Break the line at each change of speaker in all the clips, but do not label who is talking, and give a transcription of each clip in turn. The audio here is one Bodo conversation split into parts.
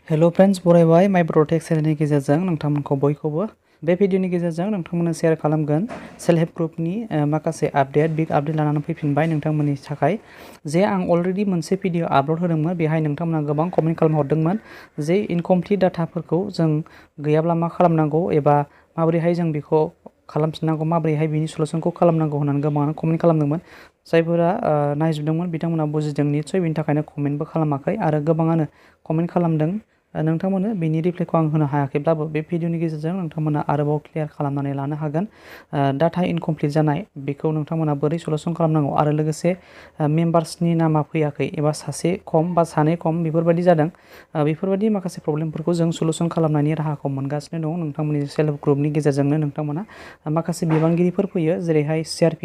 हेलो फ्रेंड्स, बरायबाय mybodotech चेनेलनि गेजेरजों नोंथांमोनखौ बयखौबो बे भिडिअनि गेजेरजों नोंथांमोननो शेयार खालामगोन सेल्फ हेल्प ग्रुपनि माखासे बिग आपडेट लानानै फैफिनबाय नोंथांमोननि थाखाय जे आं अलरेडि मोनसे भिडिअ आपल'ड होदोंमोन। बेहाय नोंथांमोना गोबां कमेन्ट खालामहरदोंमोन जे इनकमप्लिट डाटाफोरखौ जों गैयाब्ला मा खालामनांगौ एबा माबोरैहाय जों बेखौ खालामफिननांगौ, माबोरैहाय बिनि सलुसनखौ खालामनांगौ होननानै गोबाङानो कमेन्ट खालामदोंमोन। जायफोरा नायजोबदोंमोन बिथांमोना बुजिदों निस्सय, बिनि थाखायनो कमेन्टबो खालामाखै आरो गोबाङानो कमेन्ट खालामदों। नोंथांमोननो बिनि रिप्लाइखौ आं होनो हायाखैब्लाबो बे भिडिअनि गेजेरजों नोंथांमोना आरोबाव क्लियार खालामनानै लानो हागोन। डाटा इनकमप्लिट जानाय बेखौ नोंथांमोना बोरै सलुसन खालामनांगौ आरो लोगोसे मेम्बार्सनि नामा फैयाखै एबा सासे खम बा सानै खम बेफोरबायदि जादों। बेफोरबायदि माखासे प्रब्लेमफोरखौ जों सलुसन खालामनायनि राहाखौ मोनगासिनो दं। नोंथांमोननि सेल्फ हेल्प ग्रुपनि गेजेरजोंनो नोंथांमोना माखासे बिबानगिरिफोर फैयो, जेरैहाय CRP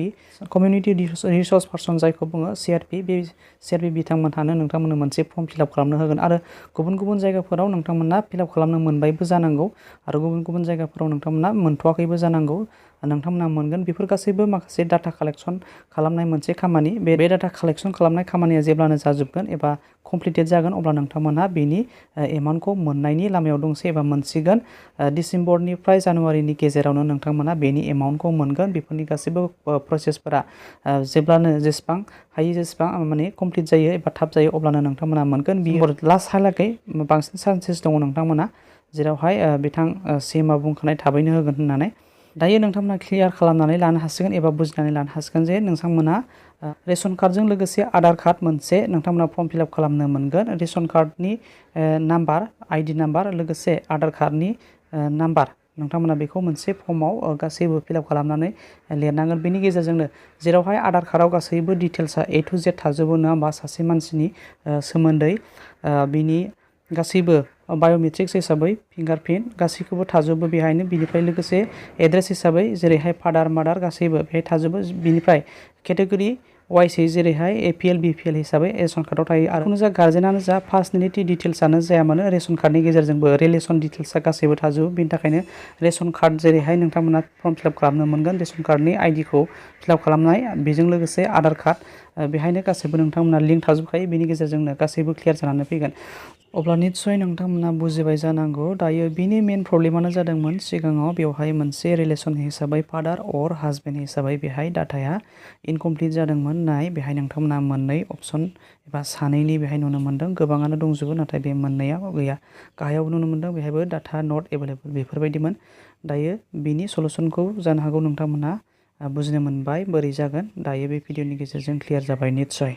कमिउनिटि रिसर्स पार्सन जायखौ बुङो CRP, बे CRP बिथांमोनहानो नोंथांमोननो मोनसे फर्म फिलआप खालामनो होगोन आरो गुबुन गुबुन जायगाफोराव नोंथांमोना फिलआप खालामनो मोनबायबो जानांगौ आरो गुबुन गुबुन जायगाफोराव नोंथांमोना मोनथ'वाखैबो जानांगौ। नोंथांमोना मोनगोन। बेफोर गासैबो माखासे डाटा कालेक्सन खालामनाय मोनसे खामानि। बे डाटा कालेक्सन खालामनाय खामानिया जेब्लानो जाजोबगोन एबा कमप्लिटेड जागोन अब्ला नोंथांमोनहा बेनि एमाउन्टखौ मोननायनि लामायाव दंसै एबा मोनसिगोन। डिसेम्बरनिफ्राय जानुवारिनि गेजेरावनो नोंथांमोना बेनि एमाउन्टखौ मोनगोन। बेफोरनि गासैबो प्रसेसफोरा जेब्लानो जेसेबां हायो जेसेबां माने कमप्लिट जायो एबा थाब जायो अब्लानो नोंथांमोना मोनगोन। बियो लास्टहालागै बांसिन चान्सेस दङ नोंथांमोना, जेरावहाय बिथां CMआ बुंखानाय थाबैनो होगोन होननानै। दायो नोंथांमोना क्लियार खालामनानै लानो हासिगोन एबा बुजिनानै लानो हासिगोन जे नोंथांमोना रेशन कार्डजों लोगोसे आधार कार्ड मोनसे नोंथांमोना फर्म फिलआप खालामनो मोनगोन। रेशन कार्डनि नाम्बार, ID नाम्बार लोगोसे आधार कार्डनि नाम्बार नोंथांमोना बेखौ मोनसे फर्माव गासैबो फिलआप खालामनानै लिरनांगोन। बेनि गेजेरजोंनो जेरावहाय आधार कार्डआव गासैबो डिटेल्सआ A to Z थाजोबो, नङा होमबा? सासे मानसिनि सोमोन्दै बिनि गासैबो बाय'मेट्रिक्स हिसाबै फिंगारप्रिन्ट गासैखौबो थाजोबो बेहायनो। बिनिफ्राय लोगोसे एड्रेस हिसाबै जेरैहाय फादार मादार गासैबो बेहाय थाजोबो। बिनिफ्राय केटेगरि वाइसै जेरैहाय APL BPL हिसाबै रेशन कार्डआव थायो। आरो खुनु जा गार्जेनानो जा पार्सनेलिटि डिटेल्सआनो जाया मानो रेशन कार्डनि गेजेरजोंबो रिलेसन डिटेल्सआ गासैबो थाजोबो। बेनि थाखायनो रेशन कार्ड जेरैहाय नोंथांमोना फर्म फिलआप खालामनो मोनगोन रेशन कार्डनि IDखौ फिलआप खालामनाय, बेजों लोगोसे आधार कार्ड बेहायनो गासैबो नोंथांमोना लिंक थाजोबखायो। बेनि गेजेरजोंनो गासैबो क्लियार जानानै फैगोन। अब्ला निस्सय नोंथांमोना बुजिबाय जानांगौ। दायो बिनि मेन प्रब्लेमानो जादोंमोन सिगाङाव बेवहाय मोनसे रिलेसन हिसाबै फादार अर हासबेन्ड हिसाबै बेहाय डाटाया इनकमप्लिट जादोंमोन। बेहाय नोंथांमोना मोननै अपसन एबा सानैनि बेहाय नुनो मोन्दों। गोबाङानो दंजोबो नाथाय बे मोननैयाव गैया। गाहायाव नुनो मोन्दों बेहायबो डाटा नट एभेलेबल बेफोरबायदिमोन। दायो बिनि सलुसनखौ जानो हागौ नोंथांमोना बुजिनो मोनबाय बोरै जागोन। दायो बे भिडिअनि गेजेरजों क्लियार जाबाय निस्सय।